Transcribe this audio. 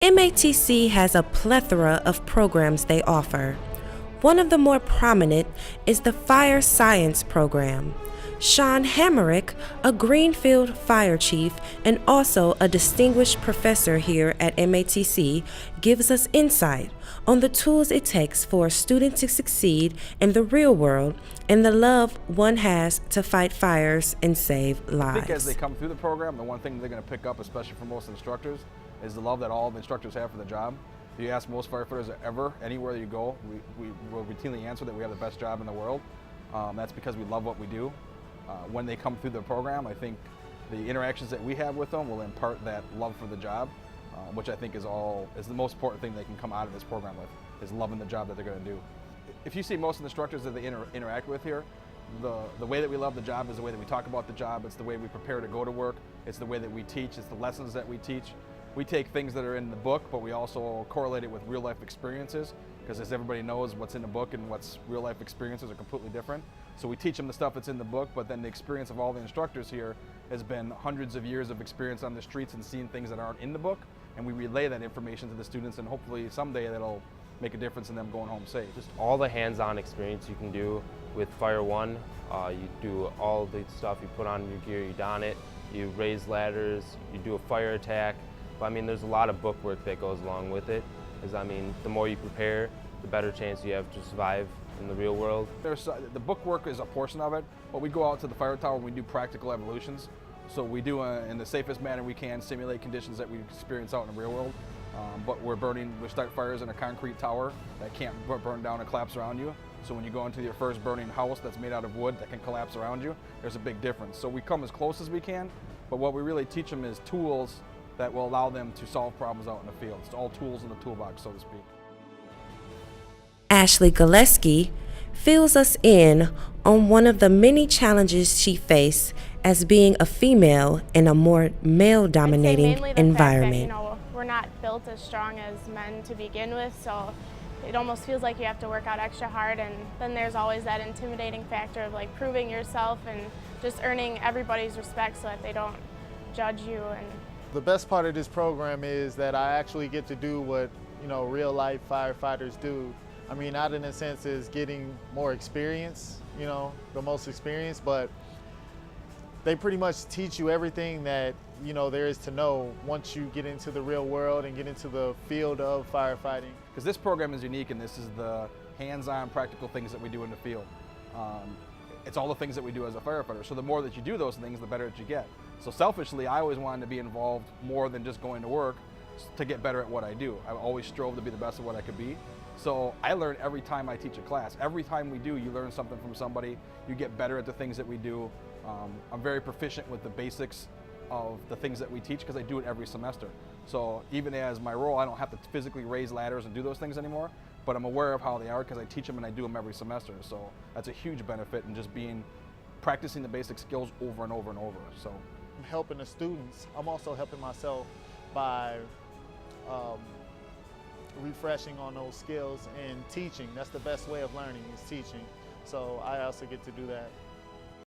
MATC has a plethora of programs they offer. One of the more prominent is the Fire Science program. Sean Hamerick, a Greenfield fire chief and also a distinguished professor here at MATC, gives us insight on the tools it takes for a student to succeed in the real world and the love one has to fight fires and save lives. I think as they come through the program, the one thing they're going to pick up, especially for most instructors, is the love that all the instructors have for the job. If you ask most firefighters ever, anywhere you go, we will routinely answer that we have the best job in the world. That's because we love what we do. When they come through the program, I think the interactions that we have with them will impart that love for the job, which I think is the most important thing they can come out of this program with, is loving the job that they're going to do. If you see most of the instructors that they interact with here, the way that we love the job is the way that we talk about the job, it's the way we prepare to go to work, it's the way that we teach, it's the lessons that we teach. We take things that are in the book, but we also correlate it with real life experiences, because as everybody knows, what's in the book and what's real life experiences are completely different. So we teach them the stuff that's in the book, but then the experience of all the instructors here has been hundreds of years of experience on the streets and seeing things that aren't in the book, and we relay that information to the students, and hopefully someday that'll make a difference in them going home safe. Just all the hands-on experience you can do with Fire One. You do all the stuff, you put on your gear, you don it, you raise ladders, you do a fire attack. But I mean, there's a lot of book work that goes along with it, because I mean, the more you prepare, the better chance you have to survive in the real world. The book work is a portion of it, but we go out to the fire tower and we do practical evolutions. So we do, in the safest manner we can, simulate conditions that we experience out in the real world. But we start fires in a concrete tower that can't burn down and collapse around you. So when you go into your first burning house that's made out of wood that can collapse around you, there's a big difference. So we come as close as we can, but what we really teach them is tools that will allow them to solve problems out in the field. It's all tools in the toolbox, so to speak. Ashley Gillespie fills us in on one of the many challenges she faced as being a female in a more male-dominating environment. Fact that, we're not built as strong as men to begin with, so it almost feels like you have to work out extra hard, and then there's always that intimidating factor of like proving yourself and just earning everybody's respect so that they don't judge you. And the best part of this program is that I actually get to do what real life firefighters do. I mean, not in a sense as getting more experience, the most experience, but they pretty much teach you everything that there is to know once you get into the real world and get into the field of firefighting. Because this program is unique, and this is the hands-on practical things that we do in the field. It's all the things that we do as a firefighter. So the more that you do those things, the better that you get. So selfishly, I always wanted to be involved more than just going to work to get better at what I do. I always strove to be the best of what I could be. So I learn every time I teach a class. Every time we do, you learn something from somebody. You get better at the things that we do. I'm very proficient with the basics of the things that we teach because I do it every semester. So even as my role, I don't have to physically raise ladders and do those things anymore, but I'm aware of how they are because I teach them and I do them every semester. So that's a huge benefit in just practicing the basic skills over and over and over. So I'm helping the students. I'm also helping myself by refreshing on those skills and teaching. That's the best way of learning, is teaching. So I also get to do that.